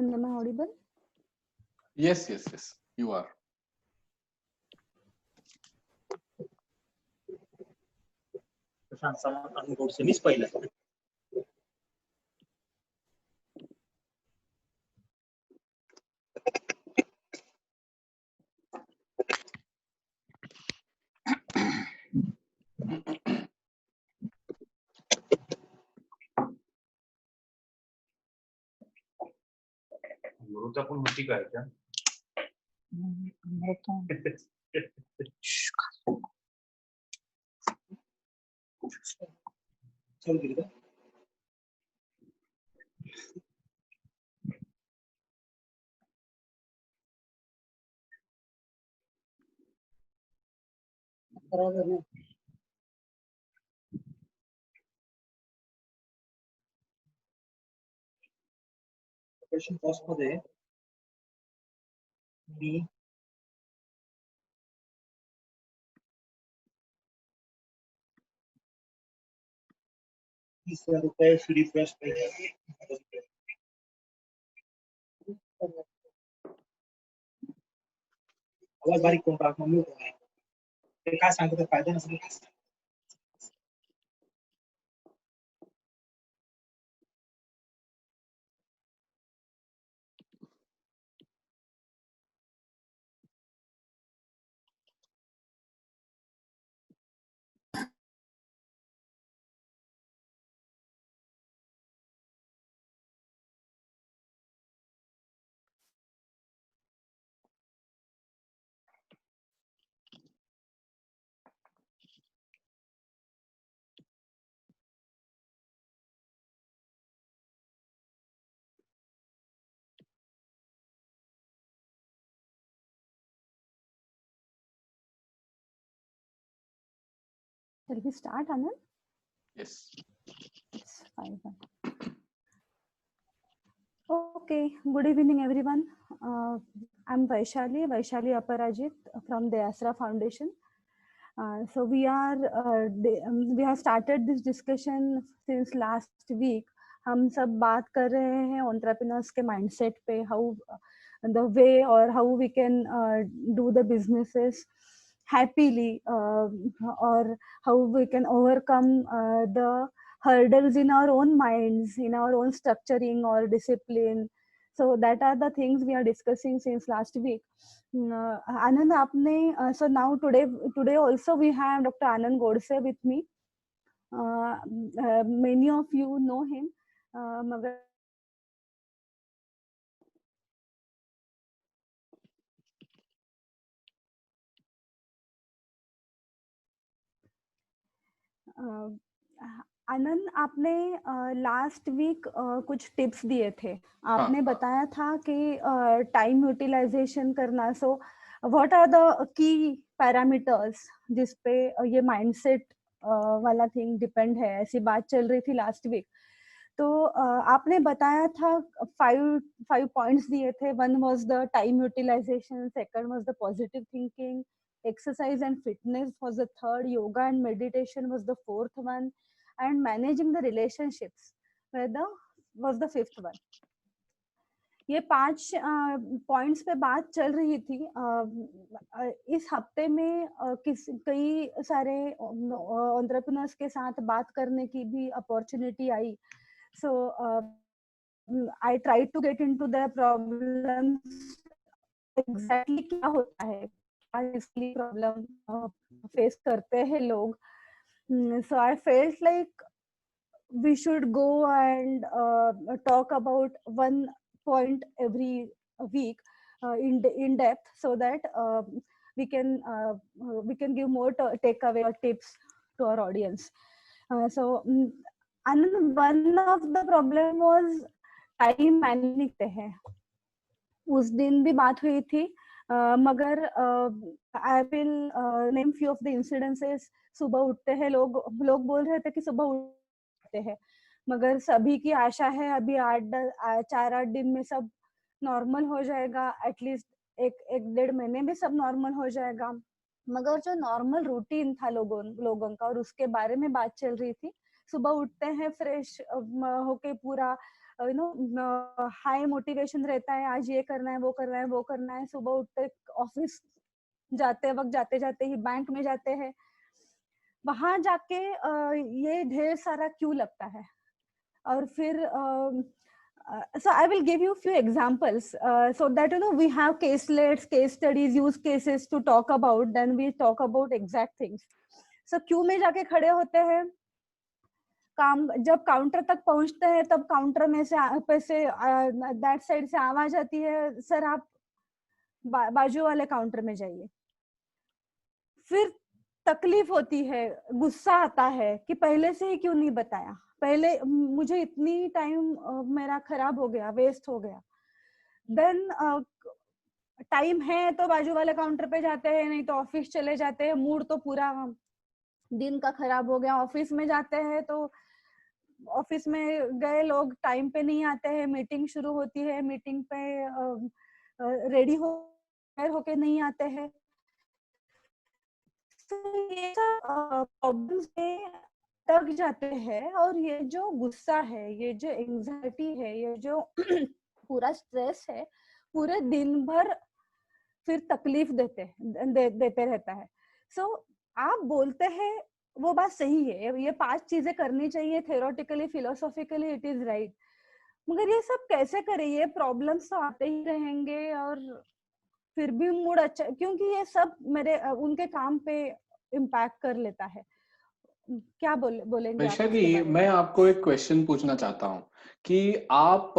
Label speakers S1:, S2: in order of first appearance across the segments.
S1: Anand, am I audible?
S2: Yes, you are.
S3: मीच पहिला. गुरुचा पण होती काय का? चल गेली का? क्वेश्चन फर्स्ट मध्ये मी ₹30,000 फ्री फर्स्ट पे आवाज बारीक करून टाक मम्मी ते काय सांगतो फायदा नसेल.
S1: Shall we start, Anand?
S2: Yes.
S1: It's fine. Okay, good evening, everyone. I'm Vaishali Aparajit from the Asra Foundation. So we have started this discussion since last week. हम सब बात कर रहे हैं entrepreneurs के mindset पे, how the way or how we can do the businesses happily, or how we can overcome the hurdles in our own minds, in our own structuring or discipline. So that are the things we are discussing since last week. Anand, आपने so now today also we have Dr. Anand Godse with me. Many of you know him. मगर आनंद, आपने last week कुछ tips दिए थे. आपने बताया था कि टाइम यूटिलाइजेशन करना. So what are the key parameters जिस पे ये माइंडसेट वाला थिंग डिपेंड है? ऐसी बात चल रही थी लास्ट वीक. तो आपने बताया था 5 पॉइंट्स दिए थे. One was the time utilization, second was the positive thinking, exercise and fitness was the third, yoga and meditation was the fourth one, and managing the relationships was the fifth one. ये 5 points पे बात चल रही थी. इस हफ्ते में कई सारे एंटरप्रेन्योर्स के साथ बात करने की भी अपॉर्चुनिटी आई. So I try to get into the problems, exactly क्या होता है, इसकी प्रॉब्लम फेस करते हैं लोग. So I felt like we should go and talk about one point every week in depth, so that we can give more takeaway or tips to our audience. So and one of the problem was time management है. उस दिन भी बात हुई थी. मगर I will name few of the incidences. सुबह उठते हैं लोग बोल रहे थे कि सुबह उठते हैं, मगर सभी की आशा है अभी 4-8 दिन में सब नॉर्मल हो जाएगा, एटलीस्ट 1-1.5 महीने में सब नॉर्मल हो जाएगा. मगर जो नॉर्मल रूटीन था लोगों का, और उसके बारे में बात चल रही थी. सुबह उठते हैं फ्रेश होके, पूरा हाई मोटिवेशन रहता है, आज ये करना है, वो करना है, वो करना है, सुबह उठते ऑफिस जाते वक्त जाते जाते ही बैंक में जाते हैं, वहां जाके ये ढेर सारा क्यों लगता है। और फिर so I will give you a few examples so that we have caselets, case studies, use cases to talk about, then we talk about exact things. So Q में जाके खड़े होते हैं, काम जब काउंटर तक पहुंचते हैं तब काउंटर में से दैट साइड से आवाज आती है, सर आप बाजू वाले काउंटर में जाइए। फिर तकलीफ होती है, गुस्सा आता है कि पहले से ही क्यों नहीं बताया, पहले मुझे इतनी टाइम मेरा खराब हो गया, वेस्ट हो गया। देन टाइम है तो बाजू वाले काउंटर पे जाते हैं, नहीं तो ऑफिस चले जाते हैं, मूड तो पूरा दिन का खराब हो गया। ऑफिस में जाते हैं तो ऑफिस में गए लोग टाइम पे नहीं आते हैं, मीटिंग शुरू होती है, मीटिंग पे रेडी होके नहीं आते हैं। तो ये सब प्रॉब्लम्स में टक जाते हैं, और ये जो गुस्सा है, ये जो एंजाइटी है, ये जो पूरा स्ट्रेस है, पूरे दिन भर फिर तकलीफ देते रहता है। सो आप बोलते हैं वो बात सही है, ये 5 चीजें करनी चाहिए, theoretically philosophically it is right, मगर ये सब कैसे करें, ये प्रॉब्लम्स तो आते ही रहेंगे और फिर भी मूड अच्छा, क्योंकि ये सब मेरे उनके काम पे इम्पैक्ट कर लेता है। क्या बोलेंगे आप इसके
S2: वैशाली,
S1: बारे में?
S2: मैं आपको एक क्वेश्चन पूछना चाहता हूँ कि आप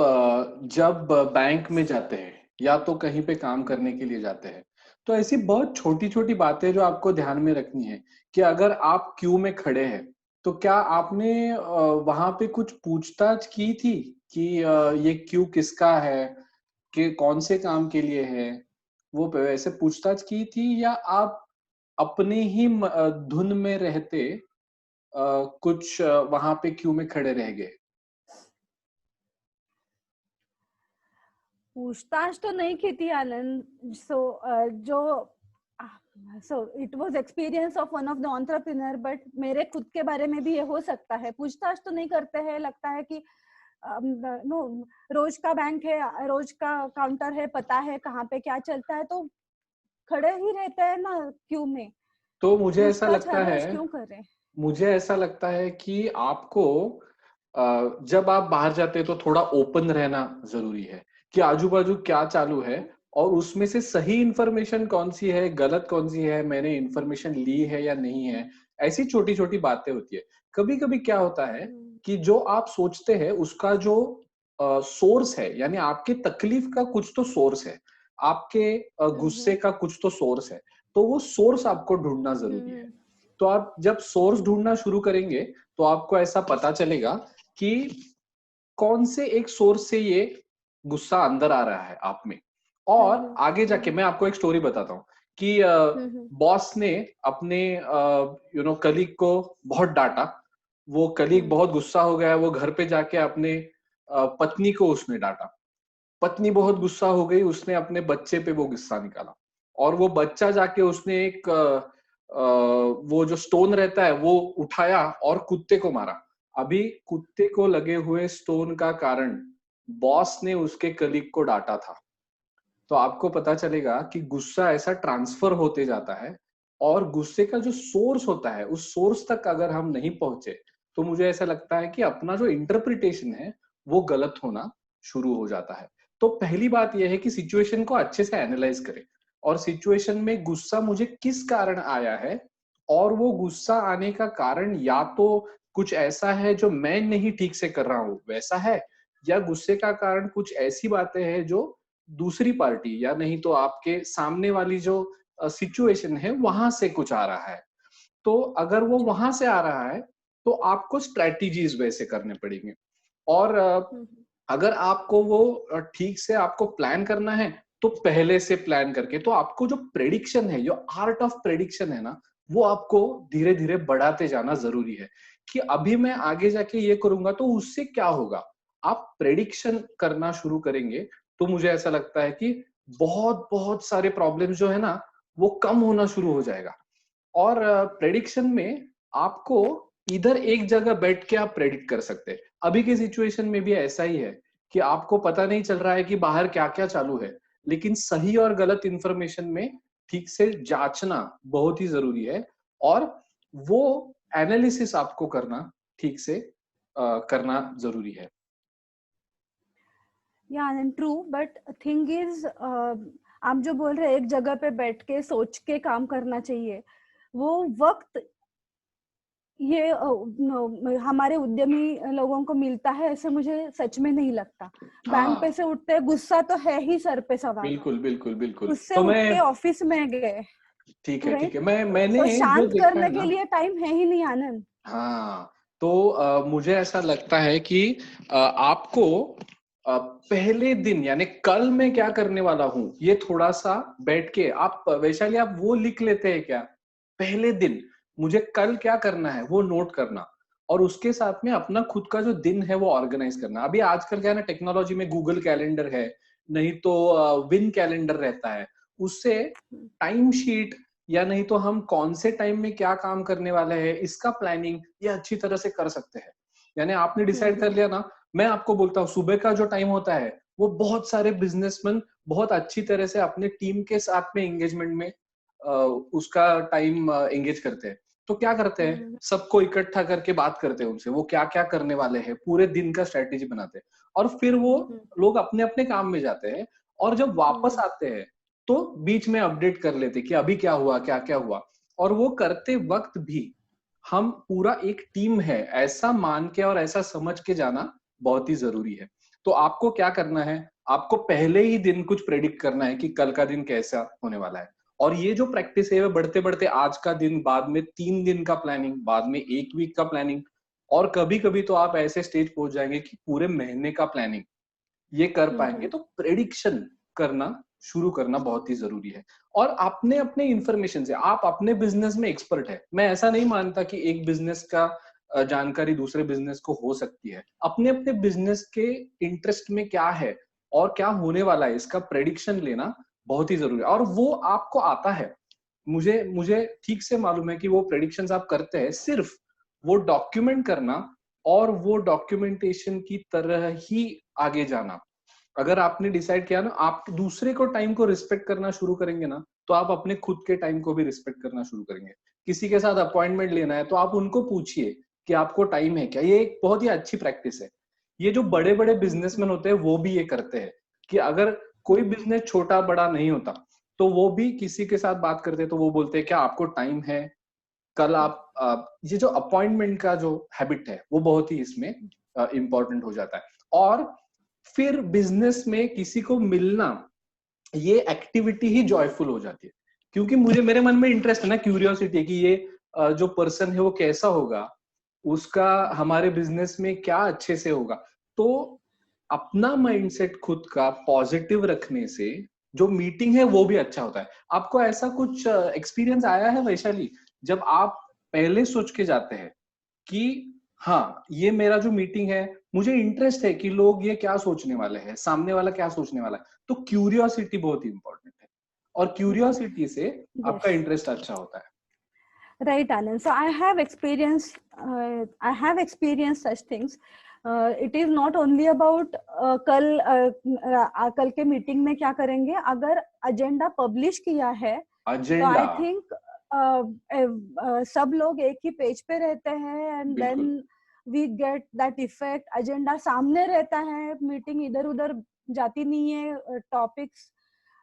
S2: जब बैंक में जाते हैं या तो कहीं पे काम करने के लिए जाते हैं, तो ऐसी बहुत छोटी छोटी बातें जो आपको ध्यान में रखनी है कि अगर आप क्यू में खड़े हैं तो क्या आपने वहां पे कुछ पूछताछ की थी कि ये क्यू किसका है, कि कौन से काम के लिए है, वो वैसे पूछताछ की थी, या आप अपने ही धुन में रहते कुछ वहां पे क्यू में खड़े रह गए?
S1: पूछताछ तो नहीं की थी Anand. So it was experience of one of the entrepreneur, but मेरे खुद के बारे में भी ये हो सकता है। पूछताछ तो नहीं करते हैं, लगता है कि नो रोज का बैंक है, रोज का काउंटर है, पता है कहाँ पे क्या चलता है, तो खड़े ही रहते हैं ना क्यू में।
S2: तो मुझे ऐसा
S1: पूछताछ
S2: लगता
S1: हर
S2: है
S1: रोज क्यों कर रहे हैं?
S2: मुझे ऐसा लगता है कि आपको जब आप बाहर जाते हैं तो थोड़ा ओपन रहना जरूरी है कि आजू बाजू क्या चालू है और उसमें से सही इंफॉर्मेशन कौन सी है, गलत कौन सी है, मैंने इंफॉर्मेशन ली है या नहीं है। ऐसी छोटी छोटी बातें होती है। कभी कभी क्या होता है कि जो आप सोचते हैं उसका जो सोर्स है, यानी आपके तकलीफ का कुछ तो सोर्स है, आपके गुस्से का कुछ तो सोर्स है, तो वो सोर्स आपको ढूंढना जरूरी है। तो आप जब सोर्स ढूंढना शुरू करेंगे तो आपको ऐसा पता चलेगा कि कौन से एक सोर्स से ये गुस्सा अंदर आ रहा है आप में। और आगे जाके मैं आपको एक स्टोरी बताता हूँ कि बॉस ने अपने कलीग को बहुत डांटा। वो कलीग बहुत गुस्सा हो गया, वो घर पे जाके अपने पत्नी को उसने डांटा। पत्नी बहुत गुस्सा हो गई, उसने अपने बच्चे पे वो गुस्सा निकाला, और वो बच्चा जाके उसने एक वो जो स्टोन रहता है वो उठाया और कुत्ते को मारा। अभी कुत्ते को लगे हुए स्टोन का कारण बॉस ने उसके कलीग को डांटा था। तो आपको पता चलेगा कि गुस्सा ऐसा ट्रांसफर होते जाता है, और गुस्से का जो सोर्स होता है उस सोर्स तक अगर हम नहीं पहुंचे तो मुझे ऐसा लगता है कि अपना जो इंटरप्रिटेशन है वो गलत होना शुरू हो जाता है। तो पहली बात यह है कि सिचुएशन को अच्छे से एनालाइज करें, और सिचुएशन में गुस्सा मुझे किस कारण आया है, और वो गुस्सा आने का कारण या तो कुछ ऐसा है जो मैं नहीं ठीक से कर रहा हूं वैसा है, या गुस्से का कारण कुछ ऐसी बातें हैं जो दूसरी पार्टी या नहीं तो आपके सामने वाली जो सिचुएशन है वहां से कुछ आ रहा है। तो अगर वो वहां से आ रहा है तो आपको स्ट्रेटजीज वैसे करने पड़ेंगे। और अगर आपको वो ठीक से आपको प्लान करना है तो पहले से प्लान करके, तो आपको जो प्रेडिक्शन है, जो आर्ट ऑफ प्रेडिक्शन है ना, वो आपको धीरे धीरे बढ़ाते जाना जरूरी है कि अभी मैं आगे जाके ये करूंगा तो उससे क्या होगा। आप प्रेडिक्शन करना शुरू करेंगे तो मुझे ऐसा लगता है कि बहुत बहुत सारे प्रॉब्लम्स जो है ना वो कम होना शुरू हो जाएगा। और प्रेडिक्शन में आपको इधर एक जगह बैठ के आप प्रेडिक्ट कर सकते हैं। अभी के सिचुएशन में भी ऐसा ही है कि आपको पता नहीं चल रहा है कि बाहर क्या क्या चालू है, लेकिन सही और गलत इंफॉर्मेशन में ठीक से जांचना बहुत ही जरूरी है, और वो एनालिसिस आपको करना ठीक से करना जरूरी है।
S1: या and true, but thing is आप जो बोल रहे हैं एक जगह पे बैठ के सोच के काम करना चाहिए, वो वक्त ये हमारे उद्यमी लोगों को मिलता है ऐसे मुझे सच में नहीं लगता। बैंक पे
S2: हाँ,
S1: से उठते गुस्सा तो है ही सर पे सवार,
S2: बिल्कुल बिल्कुल बिल्कुल।
S1: उससे
S2: तो
S1: उठ
S2: मैं,
S1: के ऑफिस में गए,
S2: ठीक है ठीक
S1: राइट?
S2: है, मैंने
S1: सो
S2: जो
S1: शांत
S2: देखा है
S1: करने के
S2: ना,
S1: लिए टाइम है ही नहीं आनंद।
S2: हाँ, तो मुझे ऐसा लगता है कि आपको पहले दिन यानी कल मैं क्या करने वाला हूं, ये थोड़ा सा बैठ के आप, वैशाली आप वो लिख लेते हैं क्या? पहले दिन मुझे कल क्या करना है वो नोट करना, और उसके साथ में अपना खुद का जो दिन है वो ऑर्गेनाइज करना। अभी आजकल क्या है ना, टेक्नोलॉजी में गूगल कैलेंडर है, नहीं तो विन कैलेंडर रहता है, उससे टाइम शीट, या नहीं तो हम कौन से टाइम में क्या काम करने वाले हैं इसका प्लानिंग ये अच्छी तरह से कर सकते हैं। यानी आपने डिसाइड कर लिया ना, मैं आपको बोलता हूँ सुबह का जो टाइम होता है वो बहुत सारे बिजनेसमैन बहुत अच्छी तरह से अपने टीम के साथ में एंगेजमेंट में उसका टाइम एंगेज करते हैं। तो क्या करते हैं, सबको इकट्ठा करके बात करते हैं उनसे, वो क्या क्या करने वाले हैं, पूरे दिन का स्ट्रेटेजी बनाते हैं, और फिर वो लोग अपने अपने काम में जाते हैं, और जब वापस आते हैं तो बीच में अपडेट कर लेते कि अभी क्या हुआ क्या क्या हुआ। और वो करते वक्त भी हम पूरा एक टीम है ऐसा मान के और ऐसा समझ के जाना बहुत ही जरूरी है। तो आपको क्या करना है, आपको पहले ही दिन कुछ प्रेडिक्ट करना है कि कल का दिन कैसा होने वाला है, और ये जो प्रैक्टिस है वो बढ़ते बढ़ते आज का दिन, बाद में 3 दिन का प्लानिंग, बाद में 1 वीक का प्लानिंग, और कभी कभी तो आप ऐसे स्टेज पहुंच जाएंगे कि पूरे महीने का प्लानिंग ये कर पाएंगे। तो प्रेडिक्शन करना शुरू करना बहुत ही जरूरी है। और अपने अपने इंफॉर्मेशन से, आप अपने बिजनेस में एक्सपर्ट है, मैं ऐसा नहीं मानता कि एक बिजनेस का जानकारी दूसरे बिजनेस को हो सकती है। अपने अपने बिजनेस के इंटरेस्ट में क्या है और क्या होने वाला है इसका प्रेडिक्शन लेना बहुत ही जरूरी है, और वो आपको आता है। मुझे मुझे ठीक से मालूम है कि वो प्रेडिक्शंस आप करते हैं, सिर्फ वो डॉक्यूमेंट करना और वो डॉक्यूमेंटेशन की तरह ही आगे जाना। अगर आपने डिसाइड किया ना, आप दूसरे को टाइम को रिस्पेक्ट करना शुरू करेंगे ना, तो आप अपने खुद के टाइम को भी रिस्पेक्ट करना शुरू करेंगे। किसी के साथ अपॉइंटमेंट लेना है तो आप उनको पूछिए कि आपको टाइम है क्या। ये एक बहुत ही अच्छी प्रैक्टिस है। ये जो बड़े बड़े बिजनेसमैन होते हैं वो भी ये करते हैं, कि अगर कोई बिजनेस छोटा बड़ा नहीं होता तो वो भी किसी के साथ बात करते हैं तो वो बोलते हैं क्या आपको टाइम है कल आप ये जो अपॉइंटमेंट का जो हैबिट है वो बहुत ही इसमें इंपॉर्टेंट हो जाता है। और फिर बिजनेस में किसी को मिलना, ये एक्टिविटी ही जॉयफुल हो जाती है, क्योंकि मुझे मेरे मन में इंटरेस्ट है ना, क्यूरियोसिटी है कि ये जो पर्सन है वो कैसा होगा, उसका हमारे बिजनेस में क्या अच्छे से होगा। तो अपना माइंडसेट खुद का पॉजिटिव रखने से जो मीटिंग है वो भी अच्छा होता है। आपको ऐसा कुछ एक्सपीरियंस आया है वैशाली, जब आप पहले सोच के जाते हैं कि हाँ ये मेरा जो मीटिंग है, मुझे इंटरेस्ट है कि लोग ये क्या सोचने वाले हैं, सामने वाला क्या सोचने वाला है, तो क्यूरियोसिटी बहुत इंपॉर्टेंट है, और क्यूरियोसिटी से आपका
S1: Yes.
S2: इंटरेस्ट अच्छा होता है।
S1: Right, Anand. So I have experienced, such things. It is not only about कल के मीटिंग में क्या करेंगे। अगर एजेंडा पब्लिश किया है तो
S2: एजेंडा,
S1: आई थिंक सब लोग एक ही पेज पे रहते हैं, एंड
S2: बिल्कुल
S1: then we get that effect. Agenda सामने रहता है, मीटिंग इधर उधर जाती नहीं है, topics,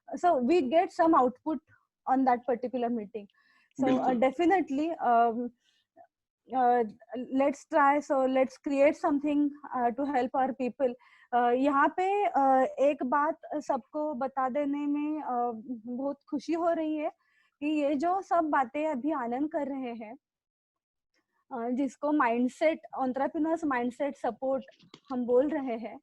S1: so we get some output on that particular meeting. So
S2: बिल्कुल
S1: definitely uh, let's try, so let's create something to help our people. यहाँ पे एक बात सबको बता देने में बहुत खुशी हो रही है कि ये जो सब बातें अभी आनंद कर रहे हैं, जिसको माइंडसेट, एंटरप्रेन्योर्स माइंडसेट सपोर्ट हम बोल रहे हैं,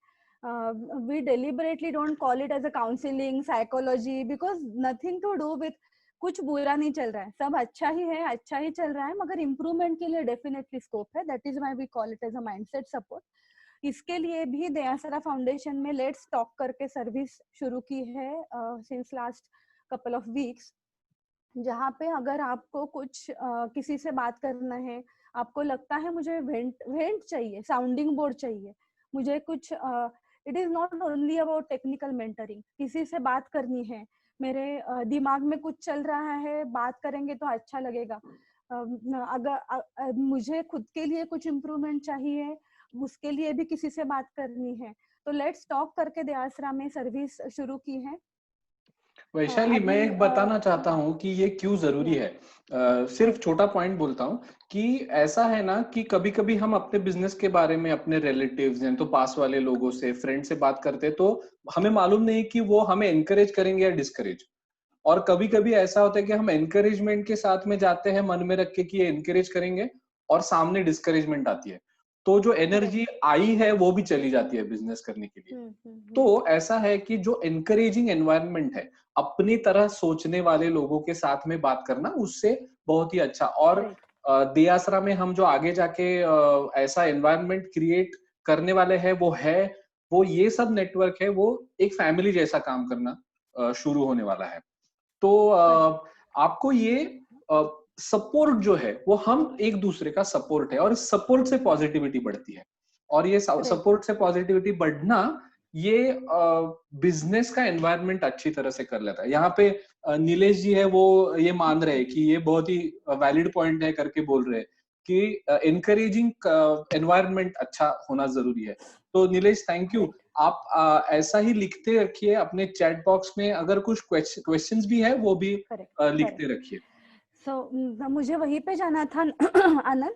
S1: we deliberately don't call it as a counseling psychology because nothing to do with, कुछ बुरा नहीं चल रहा है, सब अच्छा ही है, अच्छा ही चल रहा है, मगर इम्प्रूवमेंट के लिए डेफिनेटली स्कोप है। That is why we call it as a mindset support. इसके लिए भी दयासरा फाउंडेशन में लेट्स टॉक करके सर्विस शुरू की है since last couple of weeks, जहाँ पे अगर आपको कुछ किसी से बात करना है, आपको लगता है मुझे वेंट चाहिए, साउंडिंग बोर्ड चाहिए, मुझे कुछ it is not only about technical mentoring. किसी से बात करनी है, मेरे दिमाग में कुछ चल रहा है, बात करेंगे तो अच्छा लगेगा. अगर मुझे खुद के लिए कुछ इम्प्रूवमेंट चाहिए, उसके लिए भी किसी से बात करनी है, तो लेट्स टॉक करके दयासरा में सर्विस शुरू की है.
S2: वैशाली, मैं
S1: अभी
S2: एक बताना चाहता हूँ कि ये क्यों जरूरी है. सिर्फ छोटा पॉइंट बोलता हूँ कि ऐसा है ना कि कभी कभी हम अपने बिजनेस के बारे में अपने रिलेटिव्स हैं तो पास वाले लोगों से, फ्रेंड से बात करते हैं, तो हमें मालूम नहीं कि वो हमें एनकरेज करेंगे या डिस्करेज. और कभी कभी ऐसा होता है कि हम एनकरेजमेंट के साथ में जाते हैं मन में रख के कि ये एनकरेज करेंगे, और सामने डिस्करेजमेंट आती है, तो जो एनर्जी आई है वो भी चली जाती है बिजनेस करने के लिए. तो ऐसा है कि जो एनकरेजिंग एनवायरनमेंट है, अपनी तरह सोचने वाले लोगों के साथ में बात करना, उससे बहुत ही अच्छा. और दियासरा में हम जो आगे जाके ऐसा एनवायरनमेंट क्रिएट करने वाले हैं वो ये सब नेटवर्क है, वो एक फैमिली जैसा काम करना शुरू होने वाला है. तो आपको ये सपोर्ट जो है वो हम एक दूसरे का सपोर्ट है, और इस सपोर्ट से पॉजिटिविटी बढ़ती है. और ये सपोर्ट से पॉजिटिविटी बढ़ना, ये बिजनेस का एनवायरनमेंट अच्छी तरह से कर लेता है. यहाँ पे नीलेश जी है, वो ये मान रहे हैं कि ये बहुत ही वैलिड पॉइंट है करके बोल रहे हैं कि एनकरेजिंग एनवायरनमेंट अच्छा होना जरूरी है. तो नीलेश, थैंक यू. आप ऐसा ही लिखते रखिए अपने चैट बॉक्स में, अगर कुछ क्वेश्चंस भी है वो भी लिखते रखिए.
S1: सो मुझे वहीं पे जाना था आनंद.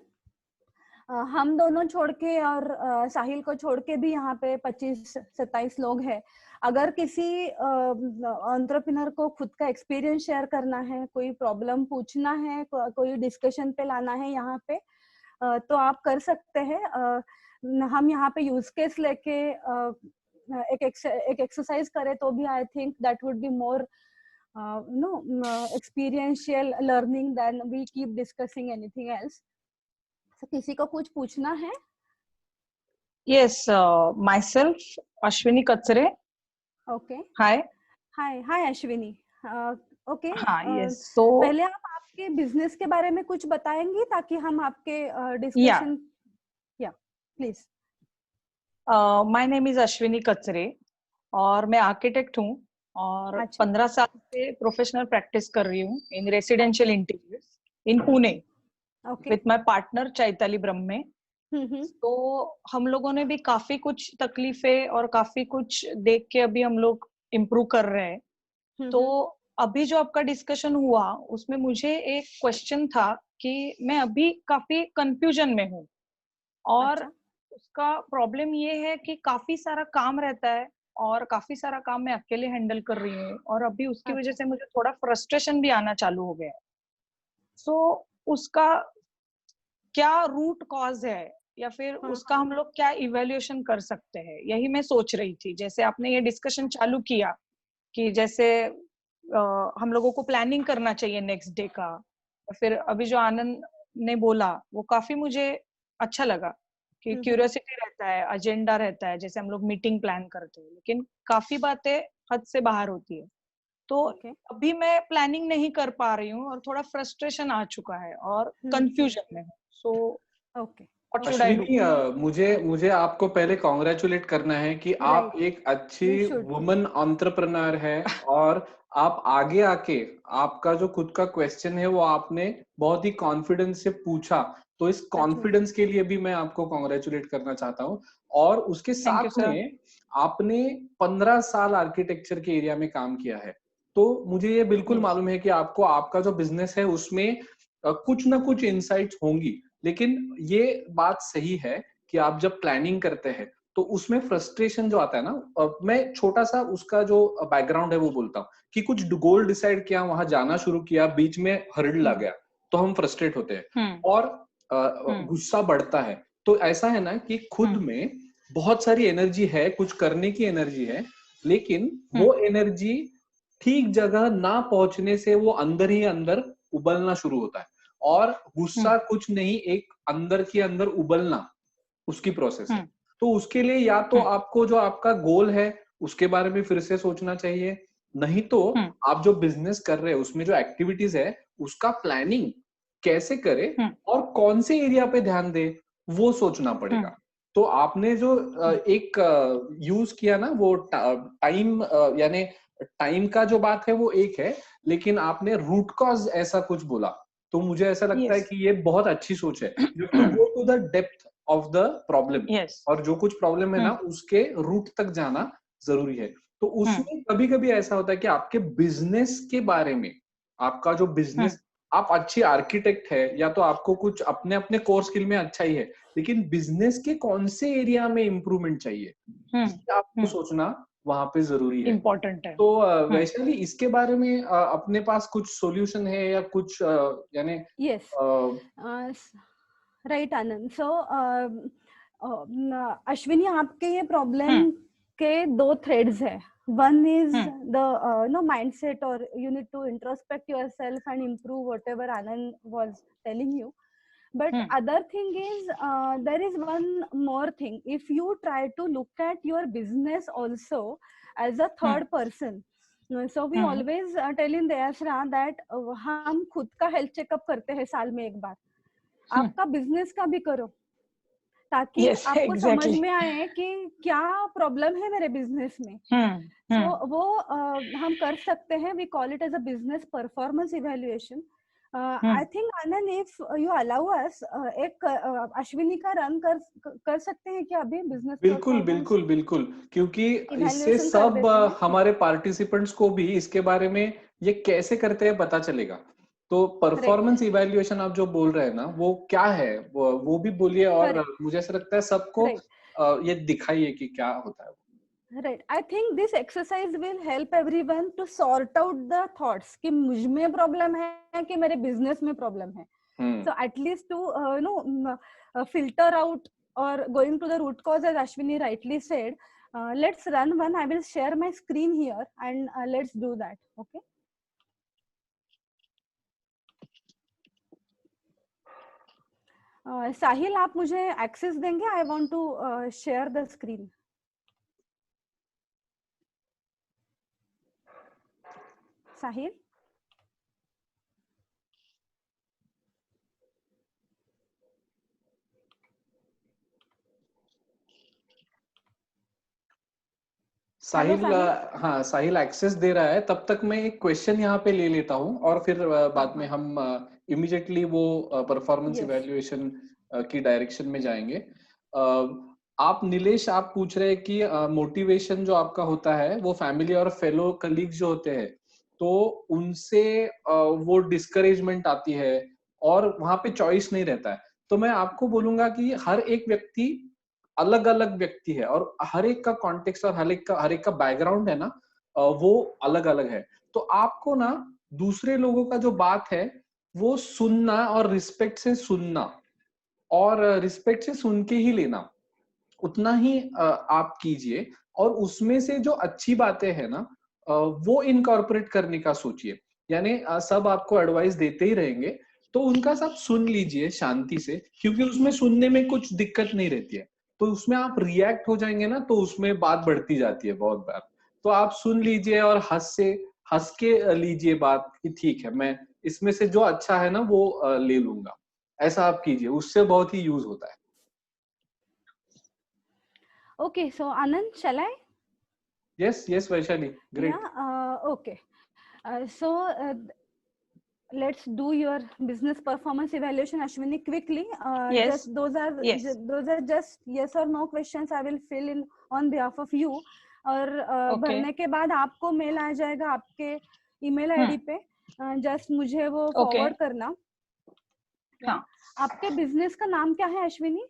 S1: हम दोनों छोड़ के और साहिल को छोड़ के भी यहाँ पे 25-27 लोग हैं. अगर किसी एंटरप्रेन्योर को खुद का एक्सपीरियंस शेयर करना है, कोई प्रॉब्लम पूछना है, कोई डिस्कशन पे लाना है यहाँ पे, तो आप कर सकते हैं. हम यहाँ पे यूज केस लेके एक एक्सरसाइज करें तो भी I think that would be more experiential learning then we keep discussing anything else. किसी को कुछ पूछना है?
S4: Yes, myself, Ashwini Katsare.
S1: Okay.
S4: Hi.
S1: Hi Ashwini. Okay.
S4: हाँ, yes. So
S1: पहले आप आपके बिजनेस के बारे में कुछ बताएंगी ताकि हम आपके डिस्कशन. या please.
S4: My name is Ashwini Katsare और मैं आर्किटेक्ट हूँ और 15 साल से प्रोफेशनल प्रैक्टिस कर रही हूँ in residential interiors in Pune with my partner Chaitali Brahme. तो हम लोगों ने भी काफी कुछ तकलीफें और काफी कुछ देख के अभी हम लोग इम्प्रूव कर रहे हैं. तो अभी जो आपका डिस्कशन हुआ उसमें मुझे एक क्वेश्चन था कि मैं अभी काफी कंफ्यूजन में हूँ और उसका प्रॉब्लम ये है कि काफी सारा काम रहता है और काफी सारा काम मैं अकेले हैंडल कर रही हूँ और अभी उसकी वजह से मुझे थोड़ा फ्रस्ट्रेशन भी आना चालू हो गया है. सो उसका क्या रूट कॉज है या फिर उसका हम लोग क्या इवेल्युएशन कर सकते हैं, यही मैं सोच रही थी. जैसे आपने ये डिस्कशन चालू किया कि जैसे हम लोगों को प्लानिंग करना चाहिए नेक्स्ट डे का, फिर अभी जो आनंद ने बोला वो काफी मुझे अच्छा लगा कि क्यूरियोसिटी रहता है, एजेंडा रहता है, जैसे हम लोग मीटिंग प्लान करते हैं, लेकिन काफी बातें हद से बाहर होती है. तो अभी मैं प्लानिंग नहीं कर पा रही हूँ और थोड़ा फ्रस्ट्रेशन आ चुका है और कंफ्यूजन में हूँ. सो
S2: अश्विनी, मुझे आपको पहले कॉन्ग्रेचुलेट करना है कि आप एक अच्छी वुमन एंटरप्रेन्योर है और आप आगे आके आपका जो खुद का क्वेश्चन है वो आपने बहुत ही कॉन्फिडेंस से पूछा. तो इस कॉन्फिडेंस के लिए भी मैं आपको कॉन्ग्रेचुलेट करना चाहता हूँ. और उसके साथ में आपने 15 साल आर्किटेक्चर के एरिया में काम किया है, तो मुझे ये बिल्कुल मालूम है कि आपको आपका जो बिजनेस है उसमें कुछ ना कुछ इनसाइट्स होंगी. लेकिन ये बात सही है कि आप जब प्लानिंग करते हैं तो उसमें फ्रस्ट्रेशन जो आता है ना, मैं छोटा सा उसका जो बैकग्राउंड है वो बोलता हूँ कि कुछ गोल डिसाइड किया, वहां जाना शुरू किया, बीच में हर्डल आ गया, तो हम फ्रस्ट्रेट होते हैं और गुस्सा बढ़ता है. तो ऐसा है ना कि खुद में बहुत सारी एनर्जी है, कुछ करने की एनर्जी है, लेकिन वो एनर्जी ठीक जगह ना पहुंचने से वो अंदर ही अंदर उबलना शुरू होता है. और गुस्सा कुछ नहीं, एक अंदर के अंदर उबलना, उसकी प्रोसेस है. तो उसके लिए या तो आपको जो आपका गोल है उसके बारे में फिर से सोचना चाहिए, नहीं तो आप जो बिजनेस कर रहे हैं उसमें जो एक्टिविटीज है उसका प्लानिंग कैसे करें और कौन से एरिया पे ध्यान दे वो सोचना पड़ेगा. तो आपने जो एक यूज किया ना वो टाइम, यानी टाइम का जो बात है वो एक है, लेकिन आपने रूट कॉज ऐसा कुछ बोला, तो मुझे ऐसा लगता है
S4: Yes.
S2: कि ये बहुत अच्छी सोच है, to go to the depth of the problem,
S4: Yes.
S2: और जो कुछ प्रॉब्लम है ना उसके रूट तक जाना जरूरी है। तो उसमें कभी कभी ऐसा होता है कि आपके बिजनेस के बारे में, आपका जो बिजनेस, आप अच्छी आर्किटेक्ट है या तो आपको कुछ अपने अपने कोर स्किल में अच्छा ही है, लेकिन बिजनेस के कौन से एरिया में इंप्रूवमेंट चाहिए आपको सोचना वहां पे जरूरी है,
S4: इम्पोर्टेंट है।
S2: तो वैशाली इसके बारे में अपने पास कुछ सॉल्यूशन है या कुछ यानी?
S1: यस, राइट आनंद। सो अश्विनी, आपके ये प्रॉब्लम के 2 थ्रेड्स है। One is the mindset, or you need to introspect yourself and improve whatever Anand was telling you. But other thing is, there is one more thing. If you try to look at your business also as a third person, so we always tell in Dayasra that हम खुद का health checkup करते हैं साल में एक बार, आपका business का भी करो, ताकि आपको समझ में आए कि क्या प्रॉब्लम है मेरे बिजनेस में। तो वो हम कर सकते हैं, we call it as a business performance evaluation. I think Anand, if you allow us, एक अश्विनी का रन कर सकते हैं क्या अभी बिजनेस?
S2: बिल्कुल बिल्कुल बिल्कुल, क्योंकि इससे सब हमारे पार्टिसिपेंट्स को भी इसके बारे में ये कैसे करते हैं पता चलेगा। तो परफॉर्मेंस इवैल्यूएशन आप जो बोल रहे हैं ना, वो क्या है वो भी बोलिए, और मुझे ऐसा लगता है सबको ये दिखाइए कि क्या होता है।
S1: Right. I think this exercise will help everyone to sort out the thoughts कि मुझ में प्रॉब्लम है कि मेरे बिजनेस में प्रॉब्लम है. So at least to filter out or going to the root cause, as Ashwini rightly said. Let's run one. I will share my screen here and let's do that. Okay. साहिल, आप मुझे access देंगे? I want to share the screen. साहिल,
S2: साहिल, हाँ साहिल access दे रहा है। तब तक मैं एक क्वेश्चन यहाँ पे ले लेता हूँ और फिर बाद में हम इमीडिएटली वो परफॉर्मेंस इवैल्यूएशन की डायरेक्शन में जाएंगे। आप नीलेश, आप पूछ रहे हैं कि मोटिवेशन जो आपका होता है वो फैमिली और फेलो कलीग्स जो होते हैं, तो उनसे वो डिस्करेजमेंट आती है और वहां पे चॉइस नहीं रहता है। तो मैं आपको बोलूंगा कि हर एक व्यक्ति अलग अलग व्यक्ति है और हर एक का कॉन्टेक्स्ट और हर एक का बैकग्राउंड है ना, वो अलग अलग है। तो आपको ना दूसरे लोगों का जो बात है वो सुनना और रिस्पेक्ट से सुनना और रिस्पेक्ट से सुन के ही लेना, उतना ही आप कीजिए। और उसमें से जो अच्छी बातें हैं ना, वो इनकॉर्पोरेट करने का सोचिए। यानी सब आपको एडवाइस देते ही रहेंगे, तो उनका सब सुन लीजिए शांति से, क्योंकि उसमें सुनने में कुछ दिक्कत नहीं रहती है। तो उसमें आप रिएक्ट हो जाएंगे ना, तो उसमें बात बढ़ती जाती है बहुत बार। तो आप सुन लीजिए और हंस के लीजिए बात कि ठीक है, मैं इसमें से जो अच्छा है ना वो ले लूंगा। ऐसा आप कीजिए, उससे बहुत ही यूज होता है।
S1: Okay, so Anand, shall I?
S2: Yes, Vaishali, great.
S1: Yeah, okay. So let's do your business performance evaluation, Ashwini, quickly.
S4: Yes.
S1: Just those are just yes or no questions I will fill in on behalf of you. और भरने के बाद आपको mail आ जाएगा आपके email ID पे, just मुझे वो फॉरवर्ड करना।
S4: हाँ।
S1: आपके बिजनेस का नाम क्या है अश्विनी?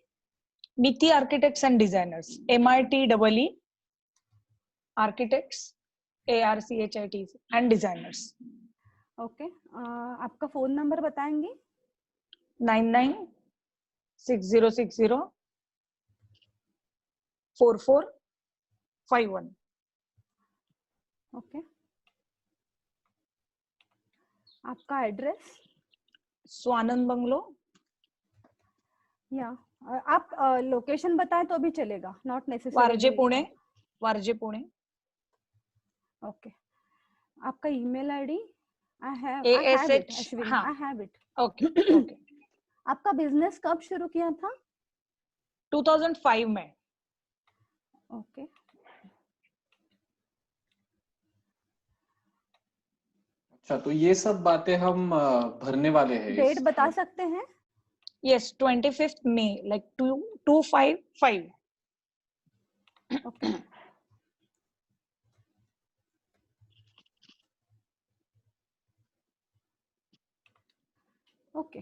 S4: मिति architects and designers, MITEE architects ARCHITs and designers.
S1: Okay, आपका फोन नंबर बताएंगे?
S4: 9960604451।
S1: ओके, आपका एड्रेस?
S4: स्वानंद बंगलो।
S1: या आप लोकेशन बताएं तो भी चलेगा, not necessary.
S4: Warje Pune.
S1: Okay, आपका email ID? I have it, Ashwini. I have it.
S4: Okay.
S1: आपका बिजनेस कब शुरू किया था?
S4: 2005 में।
S1: ओके
S2: अच्छा, तो ये सब बातें हम भरने वाले हैं।
S1: डेट बता सकते हैं?
S4: Yes, 25th May, like 255.
S1: Okay okay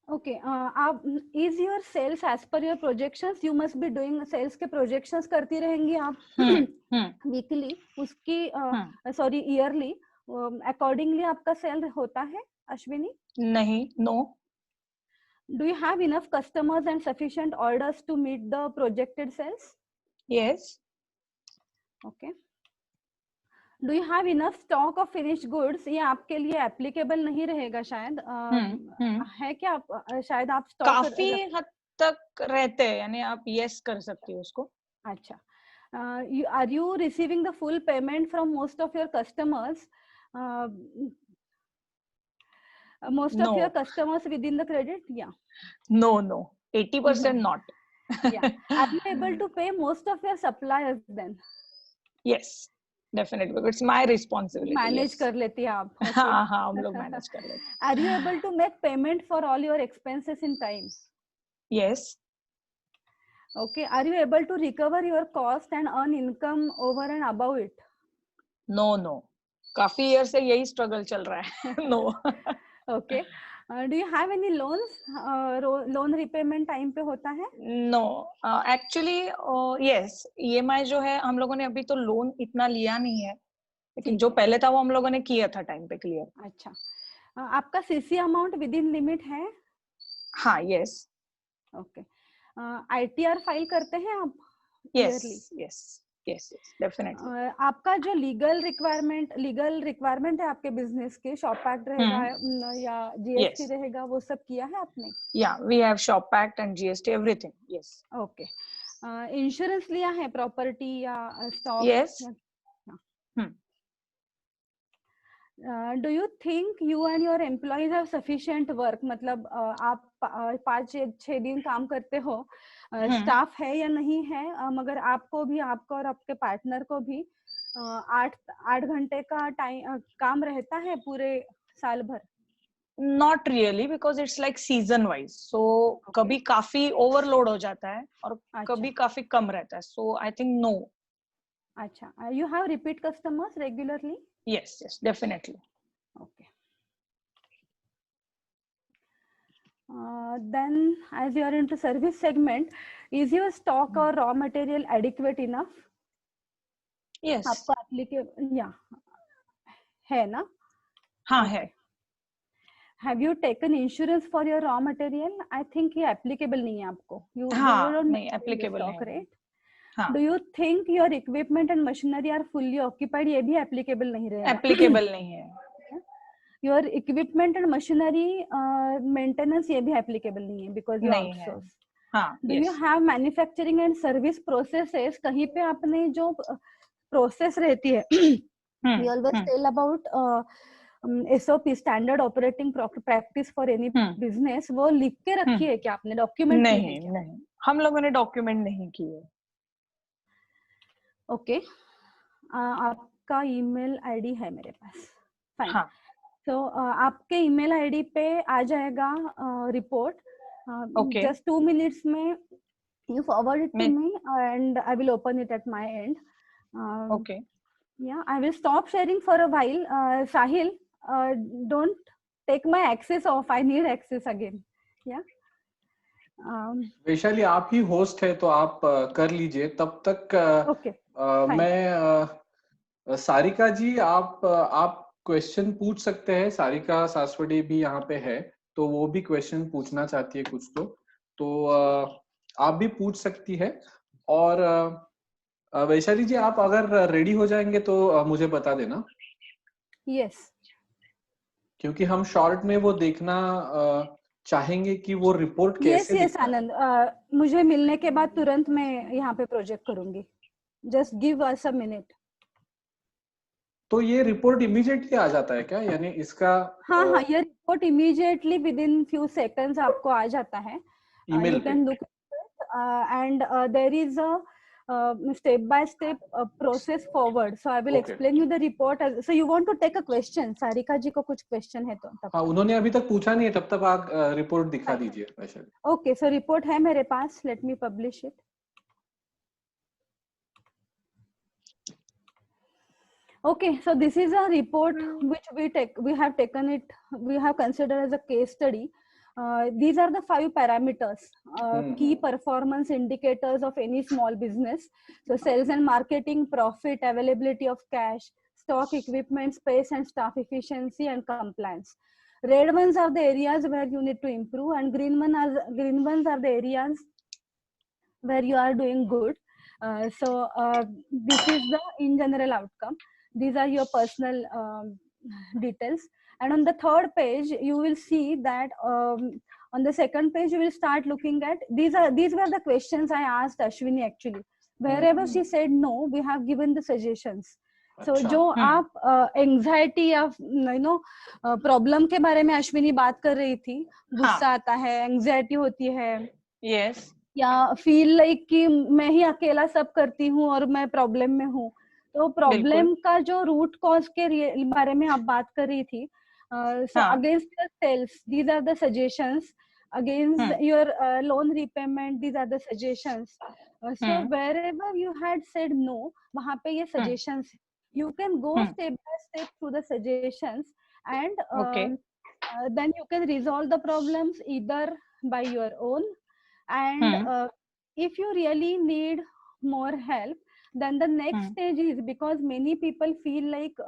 S1: okay आप is your sales as per your projections? You must be doing sales के प्रोजेक्शंस करती रहेंगी आप वीकली उसकी सॉरी ईयरली, अकॉर्डिंगली आपका सेल होता है अश्विनी?
S4: नहीं, no.
S1: Do you have enough customers and sufficient orders to meet the projected sales?
S4: Yes.
S1: Okay. Do you have enough stock of finished goods? ये आपके लिए एप्लीकेबल नहीं रहेगा शायद। है क्या आप शायद आप स्टॉक
S4: काफी हद तक रहते हैं, यानी आप यस कर सकती हो उसको।
S1: अच्छा, are you receiving the full payment from most of your customers? Most
S4: No.
S1: of your customers within the credit? Yeah.
S4: No. 80% not.
S1: Yeah. Are you able to pay most of your suppliers then?
S4: Yes, definitely. It's my responsibility.
S1: Manage
S4: Yes.
S1: कर लेती हैं आप? Okay.
S4: हाँ, हम लोग manage कर लेते हैं।
S1: Are you able to make payment for all your expenses in time?
S4: Yes.
S1: Okay. Are you able to recover your cost and earn income over and above it?
S4: No. काफी year से यही struggle चल रहा है। No.
S1: Okay. Do you have any loans? Loan repayment time पे होता है?
S4: No. Actually, yes. EMI जो है हम लोगों ने अभी तो लोन इतना लिया नहीं है, लेकिन जो पहले था वो हम लोगों ने किया था टाइम पे क्लियर।
S1: अच्छा, आपका CC amount with in limit है?
S4: हाँ, yes.
S1: ओके। ITR फाइल करते हैं आप?
S4: Yes, definitely.
S1: आपका जो लीगल रिक्वायरमेंट है आपके बिजनेस के, शॉप एक्ट रहेगा या GST रहेगा, वो सब किया है आपने?
S4: Yeah, we have shop act and GST, everything. Yes.
S1: Okay. Insurance लिया है प्रॉपर्टी या stock?
S4: Yes.
S1: Do you think you and your employees have sufficient work? मतलब आप 5-6 दिन काम करते हो, स्टाफ है या नहीं है, मगर आपको और आपके पार्टनर को भी 8 घंटे का टाइम काम रहता है पूरे साल भर?
S4: Not really, because it's like season wise. So कभी काफी ओवरलोड हो जाता है और कभी काफी कम रहता है. So I think no.
S1: अच्छा, you have repeat customers regularly?
S4: Yes, definitely.
S1: Okay. Then, as you are into service segment, is your stock or raw material adequate enough?
S4: Yes.
S1: आपको applicable, yeah, है ना?
S4: हाँ है.
S1: Have you taken insurance for your raw material? I think ये applicable नहीं है आपको. You don't
S4: नहीं applicable
S1: stock,
S4: नहीं.
S1: right?
S4: हाँ.
S1: Do you think your equipment and machinery are fully occupied? ये भी applicable नहीं रहेगा.
S4: Applicable नहीं है.
S1: Your equipment and machinery maintenance ये भी applicable नहीं है because you outsource.
S4: हाँ.
S1: Do you have manufacturing and service processes? कहीं पे आपने जो process रहती है, we always tell about SOP, standard operating practice for any business, वो लिख के रखी है क्या आपने? डॉक्यूमेंट
S4: नहीं, हम लोगों ने डॉक्यूमेंट नहीं की है.
S1: ओके, आपका ईमेल आईडी है मेरे पास. फाइन.
S4: हाँ.
S1: तो आपके ईमेल आईडी पे आ जाएगा रिपोर्ट. जस्ट 2 minutes में you forward it to me and I will open it at my end.
S4: Okay.
S1: Yeah, I will stop sharing for a while. Sahil, don't take my access off. I need access again. Yeah.
S2: Vaishali, आप ही host है तो आप कर लीजिए तब तक.
S1: Okay.
S2: मैं सारिका जी, आप क्वेश्चन पूछ सकते हैं. सारिका सासवड़ी भी यहाँ पे है तो वो भी क्वेश्चन पूछना चाहती है कुछ, तो आप भी पूछ सकती है. और वैशाली जी, आप अगर रेडी हो जाएंगे तो मुझे बता देना.
S1: Yes.
S2: क्योंकि हम शॉर्ट में वो देखना चाहेंगे कि वो रिपोर्ट कैसे.
S1: Yes, आनंद, मुझे मिलने के बाद तुरंत मैं यहाँ पे प्रोजेक्ट करूंगी. just give us a minute.
S2: तो ये रिपोर्ट इमीडिएटली आ जाता है क्या, यानी इसका?
S1: हाँ, ये report immediately within few seconds आपको आ जाता है.
S2: Email
S1: You can look at it, and there is a step by step process forward. So I will explain you the report. So you want to take a question? Sarika ji को कुछ question है तो तब.
S2: हाँ, उन्होंने अभी तक पूछा नहीं है, तब तक आप रिपोर्ट दिखा दीजिए वैसे.
S1: Okay, so रिपोर्ट है मेरे पास. Let me publish it. Okay, so this is a report which we have taken it, we have considered as a case study. These are the 5 parameters, key performance indicators of any small business. So sales and marketing, profit, availability of cash, stock, equipment, space and staff efficiency, and compliance. Red ones are the areas where you need to improve, and green ones are the areas where you are doing good. So this is the in general outcome. These are your personal details. And on the third page, you will see that on the second page, you will start looking at, these were the questions I asked Ashwini actually. Wherever she said no, we have given the suggestions. So जो आप anxiety या problem के बारे में अश्विनी बात कर रही थी, गुस्सा आता है, एंजाइटी होती है,
S4: यस,
S1: या फील लाइक कि मैं ही अकेला सब करती हूँ और मैं प्रॉब्लम में हूँ, तो प्रॉब्लम का जो रूट कॉज के बारे में आप बात कर रही थी. So against your sales, these are the suggestions. Against your loan repayment, these are the suggestions. So wherever you had said no, वहाँ पे ये suggestions. You can go step by step through the suggestions, and then you can resolve the problems either by your own, and if you really need more help, then the next stage is, because many people feel like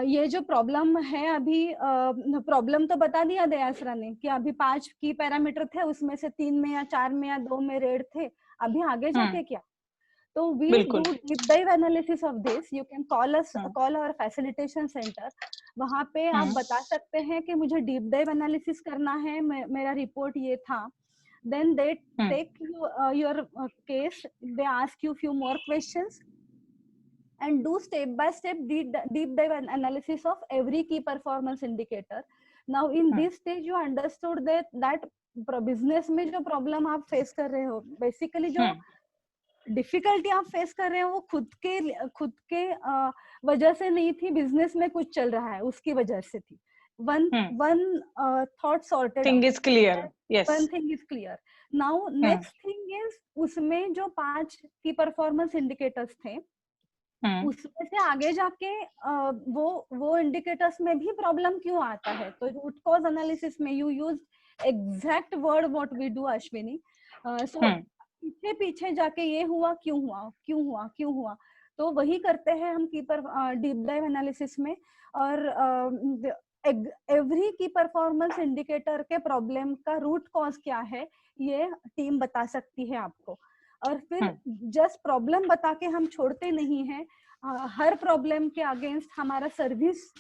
S1: ये जो problem है अभी, problem तो बता दिया दयासरा ने कि अभी 5 की पैरामीटर थे, उसमें से 3 में या 4 में या 2 में रेड थे, अभी आगे जाके क्या. तो we do deep dive analysis of this. You can call our facilitation center. वहाँ पे आप बता सकते हैं कि मुझे deep dive analysis करना है, मेरा रिपोर्ट ये था. Then they take your case, they ask you few more questions and do step by step deep dive analysis of every key performance indicator. Now in this stage you understood that business में जो problem आप face कर रहे हो, basically जो difficulty आप face कर रहे हो वो खुद के वजह से नहीं थी, बिजनेस में कुछ चल रहा है उसकी वजह से थी. one thought sorted,
S4: thing is clear. Yes,
S1: one thing is clear. Now next thing is, उसमें जो 5 की परफॉर्मेंस इंडिकेटर्स थे, उसमें से आगे जाके वो इंडिकेटर्स में भी प्रॉब्लम क्यों आता है. तो रूट कॉज एनालिसिस में you use exact word what we do Ashwini. So पीछे जाके ये हुआ, क्यों हुआ, तो वही करते हैं हम कीपर डीप डाइव एनालिसिस में. और एवरी की परफॉर्मेंस इंडिकेटर के प्रॉब्लम का रूट कॉज क्या है ये टीम बता सकती है आपको. और फिर जस्ट प्रॉब्लम बता के हम छोड़ते नहीं हैं. हर प्रॉब्लम के अगेंस्ट हमारा service,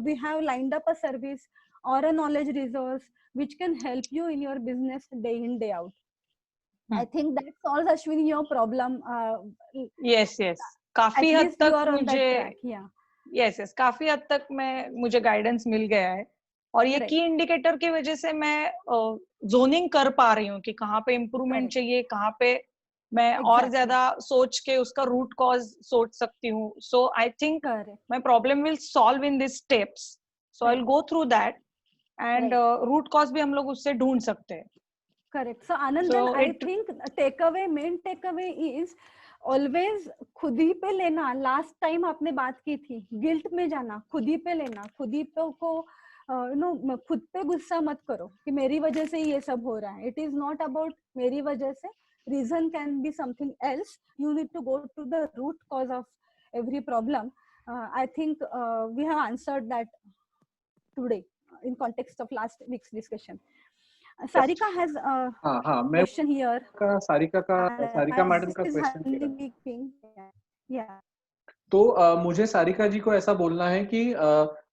S1: we have lined up a service और a knowledge resource which can help you in your business day in day out. I think that solves Ashwini your problem.
S4: Yes. काफी हद तक मुझे yes काफी हद तक मुझे गाइडेंस मिल गया है. और ये की इंडिकेटर की वजह से मैं जोनिंग कर पा रही हूँ कि कहाँ पे इम्प्रूवमेंट चाहिए, कहाँ पे मैं और ज्यादा सोच के उसका रूट कॉज सोच सकती हूँ. So I think my problem will solve in this steps. So I will go through that, and root cause भी हम लोग उससे ढूंढ सकते हैं.
S1: Correct. So Anandan, I think main takeaway is always खुद ही पे लेना. Last time आपने बात की थी, गिल्ट में जाना, खुद ही पे लेना, खुद ही पे को खुद पे गुस्सा मत करो कि मेरी वजह से ये सब हो रहा है. It is not about मेरी वजह से. Reason can be something else. You need to go to the root cause of every problem. I think we have answered that today in context of last week's discussion. Sarika has a question here.
S2: Sarika madam का question. तो मुझे सारिका जी को ऐसा बोलना है कि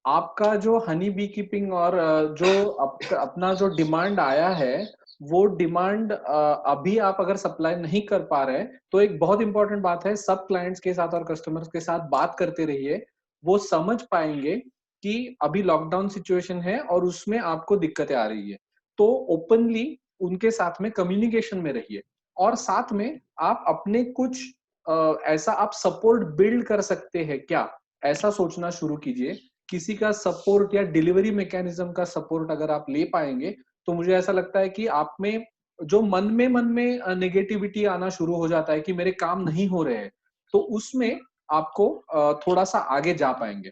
S2: आपका जो हनी बी कीपिंग और जो अपना जो डिमांड आया है वो डिमांड अभी आप अगर सप्लाई नहीं कर पा रहे हैं, तो एक बहुत इंपॉर्टेंट बात है, सब क्लाइंट्स के साथ और कस्टमर्स के साथ बात करते रहिए। वो समझ पाएंगे कि अभी लॉकडाउन सिचुएशन है और उसमें आपको दिक्कतें आ रही है। तो ओपनली उनके साथ में कम्युनिकेशन में रहिए, और साथ में आप अपने कुछ ऐसा आप सपोर्ट बिल्ड कर सकते हैं क्या, ऐसा सोचना शुरू कीजिए। किसी का सपोर्ट या डिलीवरी मैकेनिज्म का सपोर्ट अगर आप ले पाएंगे, तो मुझे ऐसा लगता है कि आप में जो मन में नेगेटिविटी आना शुरू हो जाता है कि मेरे काम नहीं हो रहे हैं, तो उसमें आपको थोड़ा सा आगे जा पाएंगे।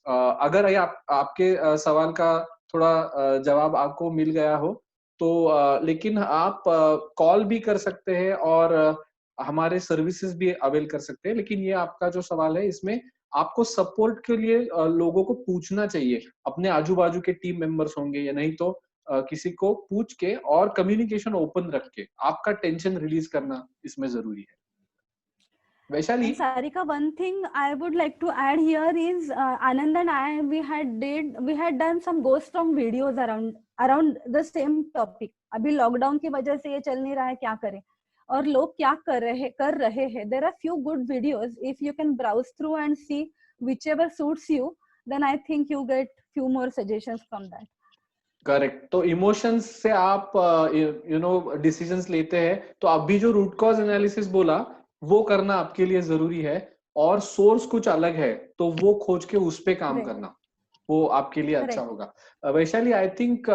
S2: अगर ये आपके सवाल का थोड़ा जवाब आपको मिल गया हो, तो लेकिन आप कॉल भी कर सकते हैं और हमारे सर्विसेज भी अवेल कर सकते हैं। लेकिन ये आपका जो सवाल है, इसमें आपको सपोर्ट के लिए लोगों को पूछना चाहिए, अपने आजू बाजू के टीम मेंबर्स होंगे या नहीं तो किसी को पूछ के, और कम्युनिकेशन ओपन रख के आपका टेंशन रिलीज करना इसमें जरूरी है। Vaishali,
S1: And Sarika, one thing I would like to add here is Anand and I we had done some ghost town videos around the same topic. अभी लॉकडाउन की वजह से ये चल नहीं रहा है, क्या करें और लोग क्या कर रहे हैं. There are few good videos. If you can browse through and see whichever suits you, then I think you get few more suggestions from that.
S2: Correct. तो इमोशंस से आप डिसीजंस लेते हैं, तो अभी जो रूट कॉज एनालिसिस बोला वो करना आपके लिए जरूरी है, और सोर्स कुछ अलग है तो वो खोज के उस पे काम करना वो आपके लिए अच्छा होगा। Vaishali, I think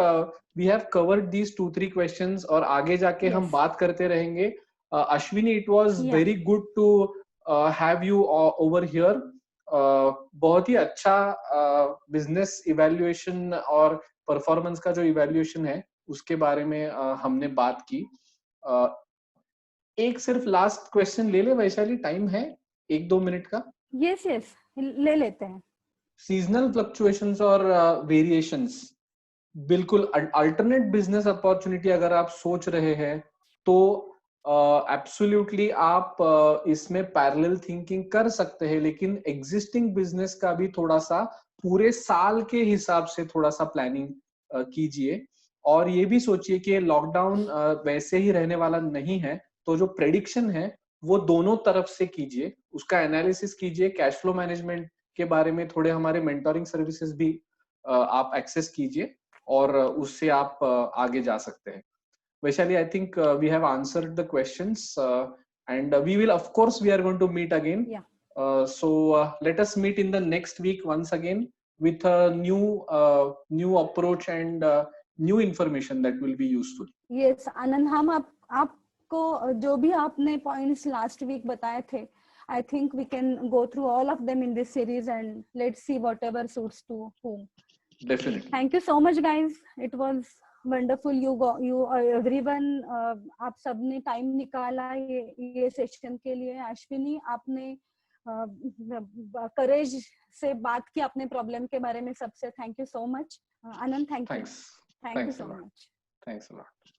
S2: we have covered these 2-3 questions, और आगे जाके हम बात करते रहेंगे। Ashwini, it was very good to have you over here. बहुत ही अच्छा बिजनेस इवैल्यूएशन और परफॉर्मेंस का जो इवैल्यूएशन है उसके बारे में हमने बात की। एक सिर्फ लास्ट क्वेश्चन ले ले वैशाली, टाइम है 1-2 मिनट का?
S1: यस ले लेते हैं।
S2: सीजनल फ्लक्चुएशंस और वेरिएशंस, बिल्कुल अल्टरनेट बिजनेस अपॉर्चुनिटी अगर आप सोच रहे हैं, तो एब्सोल्युटली आप इसमें पैरेलल थिंकिंग कर सकते हैं, लेकिन एग्जिस्टिंग बिजनेस का भी थोड़ा सा पूरे साल के हिसाब से थोड़ा सा प्लानिंग कीजिए। और ये भी सोचिए कि लॉकडाउन वैसे ही रहने वाला नहीं है, तो जो प्रेडिक्शन है वो दोनों तरफ से कीजिए, उसका एनालिसिस कीजिए। कैश फ्लो मैनेजमेंट के बारे में थोड़े हमारे मेंटोरिंग सर्विसेज भी आप एक्सेस कीजिए, और उससे आप आगे जा सकते हैं। Vaishali, I think we have answered the questions, and we will, of course, we are going to meet again.
S1: Yeah.
S2: So let us meet in the next week once again with a new approach and new information that will be useful.
S1: Yes, आनंद, हम आपको जो भी आपने points last week बताए थे, I think we can go through all of them in this series and let's see whatever suits to whom.
S2: Definitely.
S1: Thank you so much, guys. It was wonderful. You everyone, आप सबने time निकाला ये session के लिए. अश्विनी, आपने करेज से बात की अपने प्रॉब्लम के बारे में सबसे. Thank you so much. Anand, thank you.
S2: Thanks a lot.
S1: Thanks a lot.